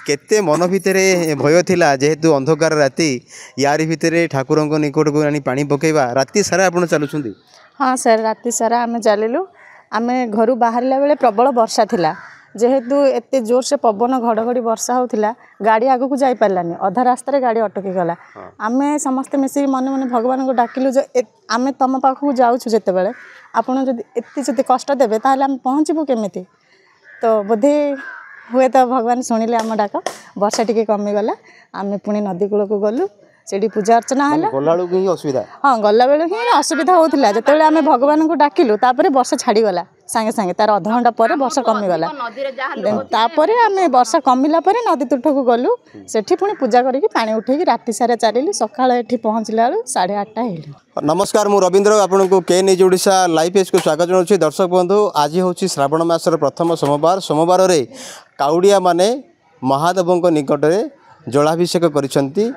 केते मन भितर भय थिला जेहेतु अंधकार राति यारी भितर ठाकुर निकट को आनी पानी पकेवा राति सारा आपण चलुछंदी। हाँ सर राति सारा आम चलू आम घर बाहर बेले प्रबल वर्षा थिला जेहेतु एते जोर से पवन घड़घड़ी वर्षा होता गाड़ी आग को जापारानी अधा रास्तार गाड़ी अटकी गला। आम समस्ते मिसिक मन मन भगवान को डाकिलु जो आम तुम पाखक जाऊँ जिते आपड़ जब कष्ट देवे ताहले आम पहुँचबू केमिति तो बोधे हुए तो भगवान शुणिले आम डाक वर्षा टी कमिगला आम पुणी नदी कूल को गलु से पूजा अर्चना है असुविधा हाँ गला बेले ही असुविधा होता जो आम भगवान को डाकिलु तापर वर्षा छाड़ीगला सांगे सांगे तार अध घंटा पर वर्षा कमिगला तापर आम वर्षा कमिला नदी तुठ को गलु सेठी पुणी पूजा करके पानी उठेकी राति सारा चलिलु सकाळ एठी पहुँचला बेलू 8:30 हेलु। नमस्कार मु रवींद्र आपन को के न्यूज ओडिशा लाइव पेज को स्वागत जनाऊँ। दर्शक बंधु आज हूँ श्रावण मासर प्रथम सोमवार रे काउडिया माने महादेव निकट में जलाभिषेक करिसेंती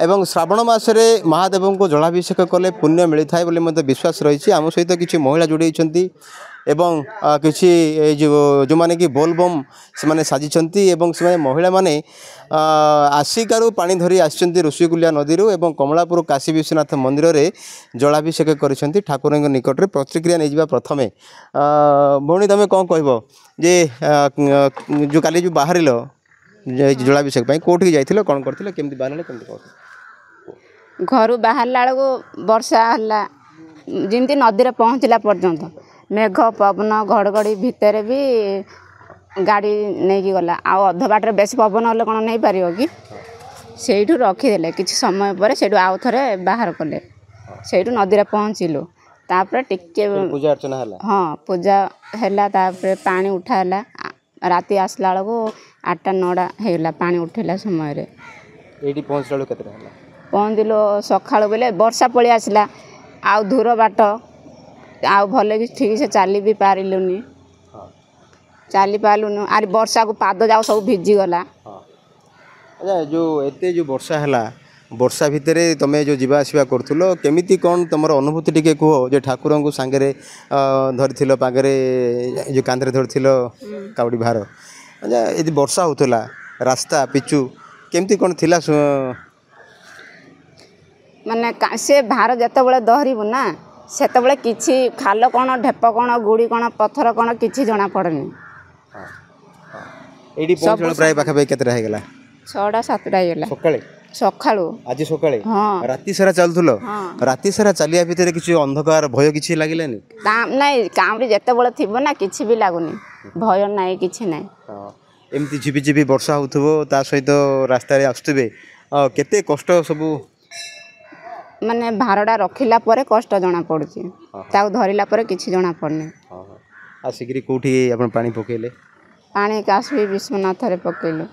एवं श्रावण मासरे महादेव को जलाभिषेक कले पुण्य मिलता है बोली विश्वास रही। आम सहित किसी महिला जोड़ी एवं किसी जो माने कि बोलबम से माने साजिचंती एवं से महिला माने आसिकारु पानी धरी आसिचंती ऋषिकुलिया नदी एवं कमलापुर काशी विश्वनाथ मंदिर रे जलाभिषेक करिसेंती ठाकुर निकट में प्रतिक्रिया नहीं जा प्रथमे भौणी तुम कौन कहब जे जो काली जो बाहर जलाभिषेक कौटी जाइल कौन करथिले केमती बाहर केमती कर घर बाहरला बेलू वर्षा है जमी नदी पहुँचला पर्यंत मेघ पवन घड़घड़ी भितर भी गाड़ी नहीं गला आध बाटर बेस पवन हेल्ले कौन नहीं पार कि से रखीदे किसी समय पर से आउ थे बाहर कले से नदी पहुँचलु तापर टिके पूजा अर्चना है हाँ पूजा है पानी उठाला राति आसला बेलू 8-9 होगा पानी उठेला समय पहुँचलु सकाळु बेले वर्षा पलि आसला आउ दूर बाट आउ भले कि ठीक से चली भी पारिलुनी चली पार्लुनु आर वर्षा को पाद जाओ सब भिजी गला। अच्छा जो एते जो वर्षा है वर्षा भितर तुम जो जीवा आसवा करूँ केमिति कौन तुम अनुभूति टिके कह जो ठाकुर को सांगे धरी पागरे जो कांधे धरी काउडी भार अच्छा यदि वर्षा होता रास्ता पिचु केमती कौन थिला माने से भार जिते धरबू ना सेतबले किछि खाल कौन ढेप कौन गुड़ी कौन पत्थर कौन किछि जना पड़नी एडी पहुंचल प्राय पाखा पे केतरा हेगला 6-7 हेगला सकाळू आज सकाळे हाँ राति सारा चलथुलो राति सारा चलिया भितर किछि अंधकार भय किछि लागिलानी नहीं कामरी जिते थिबो ना किछि भी लागुनी भय नहीं किछि नहीं एमती झिपि झिपि वर्षा होथबो ता सहित रास्ता रे आस्तबे केते कष्ट सबु माने भारड़ा रखिला परे कष्ट जना पड़ुची ताऊ धरिला परे किछि जना पड़ने आसिकरी कोठी आपण पानी पकेले पानी काशी विश्वनाथ रे पकेलो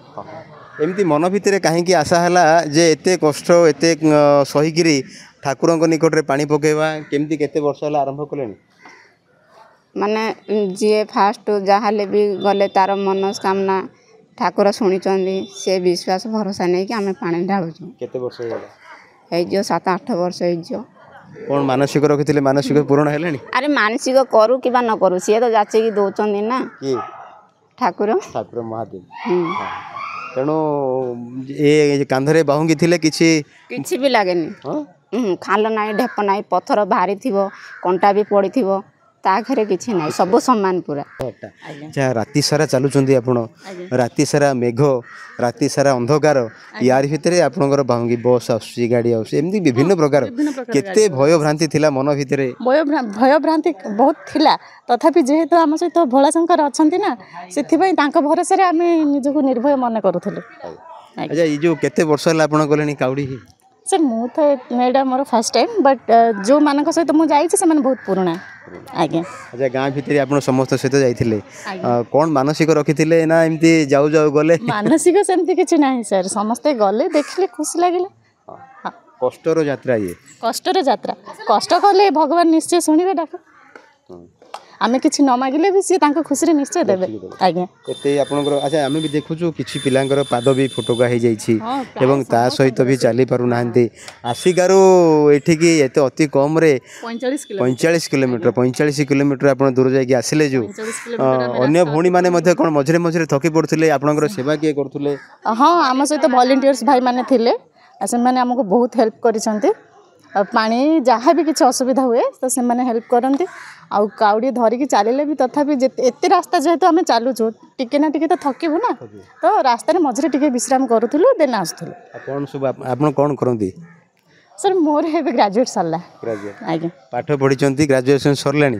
एमती मन भितर कहीं आशा है जे एते कष्ट एते सहीकिरी ठाकुर निकट में पानी पकेवा केमती केते वर्ष है आरंभ कले माने जी फास्ट जहाँ भी गले तार मनस्कामना ठाकुर शुणी से विश्वास भरोसा नहीं कि आम पानी ढालुचु केते वर्ष हो 7-8 वर्ष कौन मानसिक रखी मानसिक पूर्ण है अरे मानसिक करू कि न करू सी तो जाचिकी दौरान ना ठाकुर ठाकुर महादेव तेणु ये कांधरे बाहुंगी थिले किछि भी लगे खाल ना ढेप ना पत्थर भारी थी कंटा भी पड़ी थी ताखरे किछि नहीं सब सम्मान पूरा अच्छा राति सारा चलुचंदी आपण राति सारा मेघ राति सारा अंधकार यार भितर आपणकर बाहुंगी बस आसी गाड़ी आसी एमती विभिन्न प्रकार केते भय भ्रांति थिला मन भितर भय भ्रांति बहुत थिला तथापि जेहेतु आम सहित भोलाशंकर अछंती ना सेथिबाई तांको भरोसा रे आमे निजको निर्भय मन करूथले। अच्छा ये जो केते वर्ष हला आपण गलेनी काउडी सर मु तो एटा मोर फर्स्ट टाइम बट जो मानक सहित मु जाई से माने बहुत पुराना आज्ञा। अच्छा गाँव भितर आप समस्त सहित जाइए कौन मानसिक रखी ना एमती जाऊ जाऊ गले मानसिक सेमती किछि नाही सर समस्ते गले देखले खुशी लागिले कष्टर यात्रा ये कष्टर यात्रा कष्ट कले भगवान निश्चय शुणिबे डाक आमे किछि न मागिले भी सी तांको खुशी रे निश्चय देबे आज्ञा एते आपनकर अच्छा आमे भी देखुछु किछि पिलांकर पाद भी फुटका हे जाई छी एवं ता सहित भी चली पारु नाहंती आसिकारो एठी की एते अति कम रे 45 किलोमीटर 45 किलोमीटर आपण दूर जाई आसिले जो अन्य भौणी माने मध्ये कोन मझरे मझरे थकी पड़थिले आपनकर सेवा के करथुले हाँ आम सहित वॉलंटियर्स भाई माने थिले से माने हमको बहुत हेल्प करिसंती पानी जहाँ भी किसी असुविधा हुए तो से माने हेल्प करती आउ काउडी धरिकी चलिले भी तथापि एते रास्ता जेहेतु आम चलुचु टिके ना टिके तो थकिबु ना तो रास्तार मझे टिके विश्राम करूँ देन आसुलु कौन सब आप कौन करती सर मोर हे ग्रेजुएट सरला आज्ञा पाठ पढ़ी ग्रेजुएशन सरलानी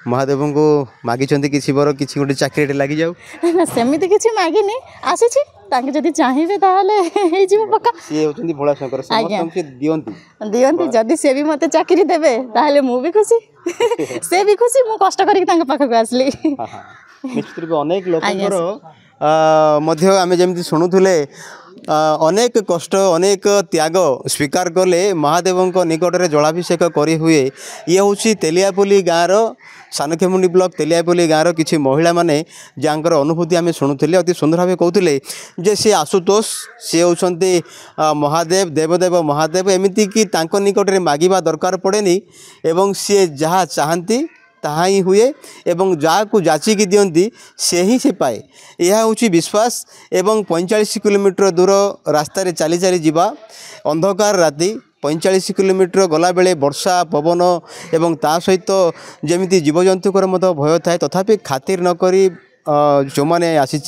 महादेव को मागी किसी बर किसी गोटे चाकरी लगी जाऊ ना सेमिति किछि मागिनी आसीछि तांके जदि चाहिबे ताहले हे जीव पक्का सी होचंदी भोला शंकर समस्त के दियंती जदि से भी मते चाकरी देबे ताहले मु भी खुशी से भी खुशी मु कष्ट करी तांके पाखक आसली निश्चित रूप अनेक लोकंकर मध्य आमे जेमति सुनुथुले अनेक कष्ट अनेक त्याग स्वीकार कले महादेव निकट में जलाभिषेक करी हुए ये हूँ तेलियापल्ली गाँव सानखेमुंडी ब्लॉक तेलियापल्ली गाँव किसी महिला माने जहाँकर अनुभूति आम शुणुले अति सुंदर भाव कहते जे सी आशुतोष सी होती महादेव देवदेव महादेव एमती कि निकट में मागिबा दरकार पड़ेनी एवं सी जहाँ चाहती ताहा ही हुए एवं जहाँ को जाचिकी दियंती से ही से पाए यह हूँ विश्वास एवं 45 किलोमीटर दूर रास्तार चली चली जीवा अंधकार राति 45 किलोमीटर गला बेले वर्षा पवन एवं ता सहित जमी जीवजंतुकर भय थाए तथापि खातिर नकरी जो मैंने आसी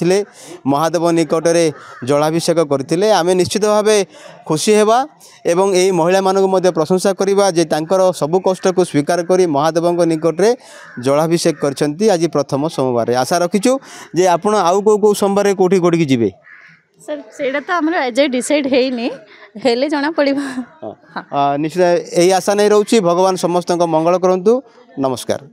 महादेव निकट में जलाभिषेक करते आम निश्चित भाव खुशी हेबा एवं यही महिला मानक प्रशंसा करवा जे तांकर सबु कष्ट को स्वीकार करी महादेव निकट में जलाभिषेक करछंती आज प्रथम सोमवार आशा रखीचु जे आपण आउ को सोमवार कोठी कोठी जीवे सर सेटा तो हमर एजे डिसाइड हेइनी हेले जना पड़िबा निश्चित यही आशा नहीं रहउची भगवान समस्त मंगल करंतु नमस्कार।